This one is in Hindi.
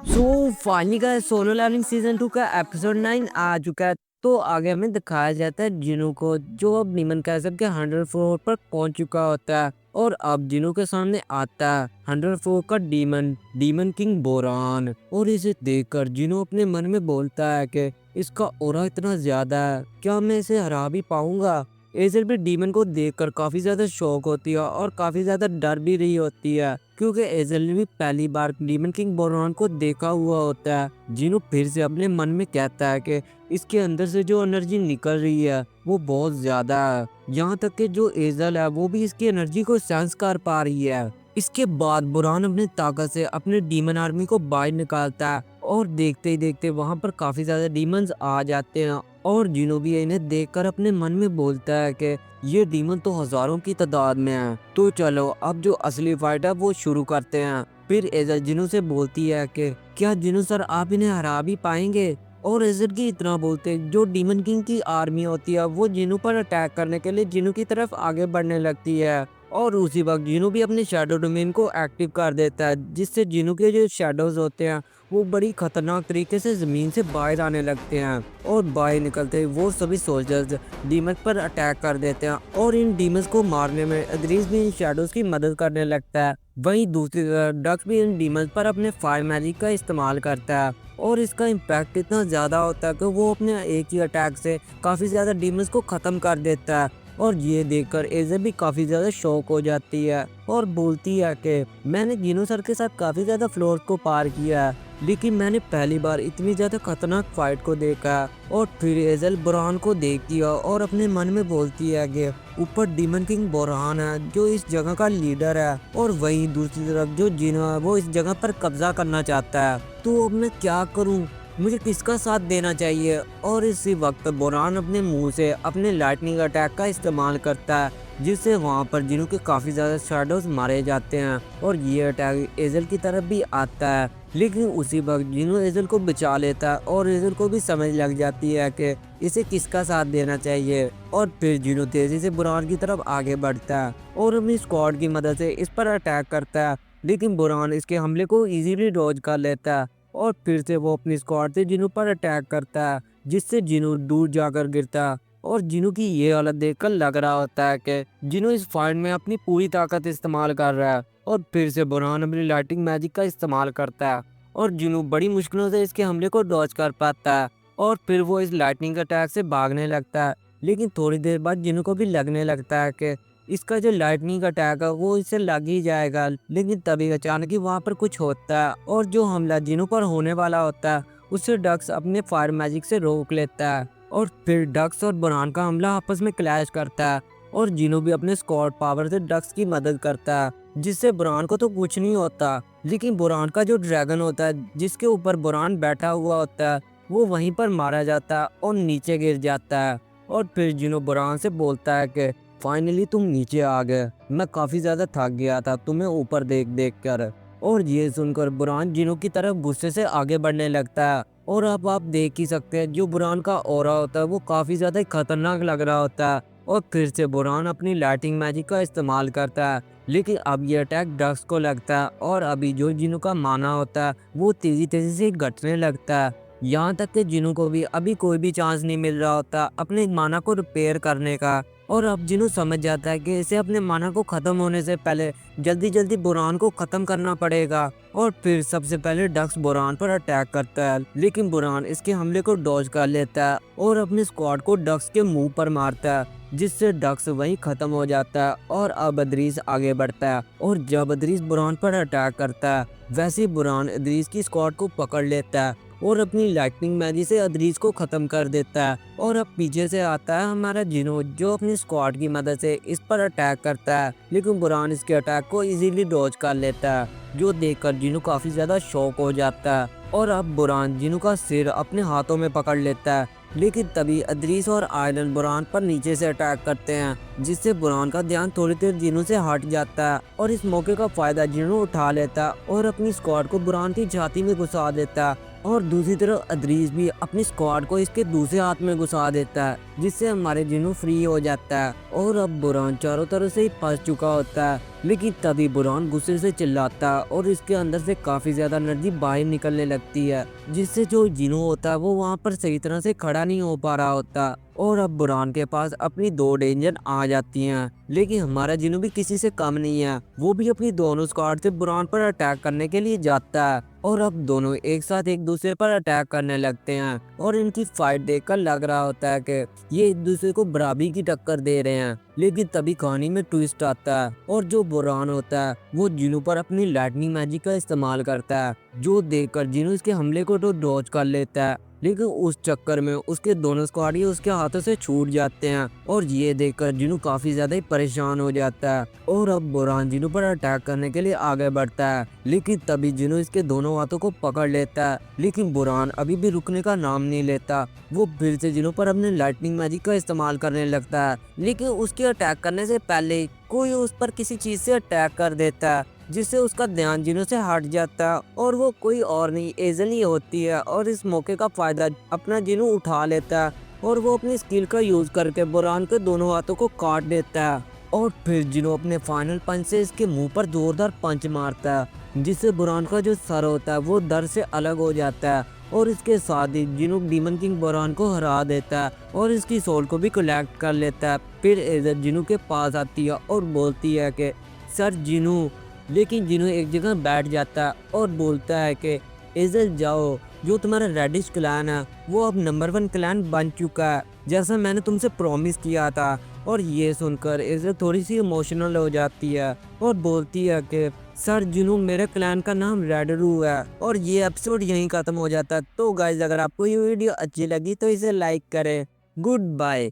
फाइनली का सोलो लेवलिंग सीजन 2 का एपिसोड 9 आ चुका है। तो आगे हमें दिखाया जाता है जिनू को, जो अब नीमन कैसल के 100 फ्लोर पर पहुंच चुका होता है। और अब जिनू के सामने आता है 100 फ्लोर का डीमन डीमन किंग बोरान। और इसे देखकर जिनू अपने मन में बोलता है कि इसका ऑरा इतना ज्यादा है, क्या मैं इसे हरा भी पाऊंगा। एजल भी डीमन को देखकर काफी ज्यादा शौक होती है और काफी ज्यादा डर भी रही होती है, क्योंकि एजल ने भी पहली बार डीमन किंग बोरान को देखा हुआ होता है। जिनो फिर से अपने मन में कहता है कि इसके अंदर से जो एनर्जी निकल रही है वो बहुत ज्यादा है, यहाँ तक कि जो एजल है वो भी इसकी एनर्जी को सेंस कर पा रही है। इसके बाद बुरान अपनी ताकत से अपने डीमन आर्मी को बाहर निकालता है और देखते ही देखते वहां पर काफी ज्यादा डीमंस आ जाते हैं। और जिनो भी इन्हें देखकर अपने मन में बोलता है कि ये डीमन तो हजारों की तादाद में है, तो चलो अब जो असली फाइट है वो शुरू करते हैं। फिर एजल जिनो से बोलती है कि क्या जिनो सर आप इन्हें हरा भी पाएंगे। और एजल की इतना बोलते जो डीमन किंग की आर्मी होती है वो जिनो पर अटैक करने के लिए जिनो की तरफ आगे बढ़ने लगती है। और उसी वक्त जिनो भी अपने शैडो डोमेन को एक्टिव कर देता है, जिससे जिनो के जो शैडोज होते हैं वो बड़ी खतरनाक तरीके से जमीन से बाहर आने लगते हैं। और बाहर निकलते ही वो सभी सोल्जर्स डीमन पर अटैक कर देते हैं और इन डीमंस को मारने में अदरीस भी इन शैडोज की मदद करने लगता है। वहीं दूसरी तरफ डक्स भी इन डीमंस पर अपने फायर मैजिक का इस्तेमाल करता है और इसका इम्पैक्ट इतना ज़्यादा होता है कि वो अपने एक ही अटैक से काफ़ी ज़्यादा डीमंस को ख़त्म कर देता है। और ये देखकर एजे भी काफ़ी ज़्यादा शौक हो जाती है और बोलती है कि मैंने जिनो सर के साथ काफ़ी ज़्यादा फ्लोर्स को पार किया है, लेकिन मैंने पहली बार इतनी ज़्यादा खतरनाक फाइट को देखा। और फिर एजल बुरहान को देखती है और अपने मन में बोलती है कि ऊपर डीमन किंग बुरहान है जो इस जगह का लीडर है, और वहीं दूसरी तरफ जो जिनो है वो इस जगह पर कब्जा करना चाहता है। तो अब मैं क्या करूं, मुझे किसका साथ देना चाहिए। और इसी वक्त बुरहान अपने मुंह से अपने लाइटनिंग अटैक का इस्तेमाल करता है, जिससे वहां पर जिनो के काफ़ी ज़्यादा शैडोज मारे जाते हैं। और ये अटैक एजल की तरफ भी आता है, लेकिन उसी वक्त जिनो एजल को बचा लेता है और एजल को भी समझ लग जाती है कि इसे किसका साथ देना चाहिए। और फिर जिनो तेजी से बुरहान की तरफ आगे बढ़ता है और अपनी स्क्वाड की मदद से इस पर अटैक करता है, लेकिन बुरहान इसके हमले को इजीली डॉज कर लेता है। और फिर से वो अपनी स्क्वाड से जिनो पर अटैक करता है, जिससे जिनो दूर जाकर गिरता है। और जिनो की ये हालत देखकर लग रहा होता है कि जिनो इस फाइट में अपनी पूरी ताकत इस्तेमाल कर रहा है। और फिर से बुरहान अपनी लाइटिंग मैजिक का इस्तेमाल करता है और जिनो बड़ी मुश्किलों से इसके हमले को डॉज कर पाता है। और फिर वो इस लाइटनिंग अटैक से भागने लगता है, लेकिन थोड़ी देर बाद जिनो को भी लगने लगता है कि इसका जो लाइटनिंग अटैक है वो इससे लग ही जाएगा। लेकिन तभी अचानक ही वहाँ पर कुछ होता है और जो हमला जिनो पर होने वाला होता है उसे डक्स अपने फायर मैजिक से रोक लेता है। और फिर डक्स और बुरहान का हमला आपस में क्लैश करता है और जिनो भी अपने स्क्वाड पावर से डक्स की मदद करता है, जिससे बुरहान को तो कुछ नहीं होता। लेकिन बुरहान का जो ड्रैगन होता है जिसके ऊपर बुरहान बैठा हुआ होता है वो वहीं पर मारा जाता है और नीचे गिर जाता है। और फिर जिनो बुरहान से बोलता है कि फाइनली तुम नीचे आ गए, मैं काफी ज्यादा थक गया था तुम्हें ऊपर देख देख कर। और ये सुनकर बुरहान जिनो की तरफ गुस्से से आगे बढ़ने लगता है। और अब आप देख ही सकते हैं जो बुरहान का ऑरा होता है वो काफी ज्यादा खतरनाक लग रहा होता है। और फिर से बुरहान अपनी लाइटिंग मैजिक का इस्तेमाल करता है, लेकिन अब ये अटैक डक्स को लगता है और अभी जो जिनो का माना होता है वो तेजी तेजी से घटने लगता है। यहाँ तक कि जिनो को भी अभी कोई भी चांस नहीं मिल रहा होता अपने माना को रिपेयर करने का। और अब जिनो समझ जाता है कि इसे अपने माना को खत्म होने से पहले जल्दी जल्दी बुरहान को खत्म करना पड़ेगा। और फिर सबसे पहले डक्स बुरहान पर अटैक करता है, लेकिन बुरहान इसके हमले को डॉज कर लेता है और अपनी स्क्वाड को डक्स के मुंह पर मारता है, जिससे डक्स वहीं खत्म हो जाता है। और अब अदरीस आगे बढ़ता है और जब अदरीस बुरहान पर अटैक करता है वैसे ही बुरहान अदरीस की स्क्वाड को पकड़ लेता है और अपनी लाइटनिंग मैजिक से अदरीस को खत्म कर देता है। और अब पीछे से आता है हमारा जिनो, जो अपनी स्क्वाड की मदद से इस पर अटैक करता है, लेकिन बुरहान इसके अटैक को इजीली डॉज कर लेता है, जो देखकर जिनो काफी ज्यादा शॉक हो जाता है। और अब बुरहान जिनो का सिर अपने हाथों में पकड़ लेता है, लेकिन तभी अदरीस और आयरन बुरहान पर नीचे से अटैक करते हैं, जिससे बुरहान का ध्यान थोड़ी देर जिनो से हट जाता है। और इस मौके का फायदा जिनो उठा लेता है और अपनी स्क्वाड को बुरहान की छाती में घुसा देता है। और दूसरी तरफ अदरीस भी अपनी स्क्वाड को इसके दूसरे हाथ में घुसा देता है, जिससे हमारे जिनू फ्री हो जाता है। और अब बुरान चारों तरफ से ही फंस चुका होता है, लेकिन तभी बुरान गुस्से से चिल्लाता है और इसके अंदर से काफी ज्यादा एनर्जी बाहर निकलने लगती है, जिससे जो जिनू होता है वो वहाँ पर सही तरह से खड़ा नहीं हो पा रहा होता। और अब बुरान के पास अपनी 2 डेंजर आ जाती हैं, लेकिन हमारा जिनू भी किसी से कम नहीं है। वो भी अपनी दोनों स्क्वाड से बुरान पर अटैक करने के लिए जाता है और अब दोनों एक साथ एक दूसरे पर अटैक करने लगते हैं। और इनकी फाइट देखकर लग रहा होता है कि ये एक दूसरे को बराबरी की टक्कर दे रहे हैं, लेकिन तभी कहानी में ट्विस्ट आता है और जो बुरान होता है वो जिनू पर अपनी लाइटनिंग मैजिक का इस्तेमाल करता है, जो देखकर जिनू इसके हमले को तो डॉज कर लेता है, लेकिन उस चक्कर में उसके दोनों स्क्वाडी उसके हाथों से छूट जाते हैं। और ये देखकर जिनू काफी ज्यादा ही परेशान हो जाता है और अब बुरान जिनू पर अटैक करने के लिए आगे बढ़ता है, लेकिन तभी जिनू इसके दोनों हाथों को पकड़ लेता है। लेकिन बुरान अभी भी रुकने का नाम नहीं लेता। वो फिर से जिनू पर अपने लाइटनिंग मैजिक का इस्तेमाल करने लगता है, लेकिन उसके अटैक करने से पहले कोई उस पर किसी चीज से अटैक कर देता है, जिससे उसका ध्यान जिनू से हट जाता है और वो कोई और नहीं एजल ही होती है। और इस मौके का फायदा अपना जिनू उठा लेता है और वो अपनी स्किल का यूज करके बुरान के दोनों हाथों को काट देता है। और फिर जिनू अपने फाइनल पंच से इसके मुंह पर जोरदार पंच मारता है, जिससे बुरान का जो सर होता है वो दर्द से अलग हो जाता है। और इसके साथ ही जिनू डीमन किंग बुरान को हरा देता है और इसकी सोल को भी कलेक्ट कर लेता है। फिर एजल जिनू के पास आती है और बोलती है कि सर जिनू, लेकिन जिनू एक जगह बैठ जाता है और बोलता है कि एजल जाओ, जो तुम्हारा रेडिश क्लैन है वो अब नंबर 1 क्लैन बन चुका है, जैसा मैंने तुमसे प्रॉमिस किया था। और ये सुनकर एजल थोड़ी सी इमोशनल हो जाती है और बोलती है कि सर जिनू, मेरे क्लैन का नाम रेड रू है। और ये एपिसोड यहीं खत्म हो जाता है। तो गाइज, अगर आपको ये वीडियो अच्छी लगी तो इसे लाइक करें। Good bye.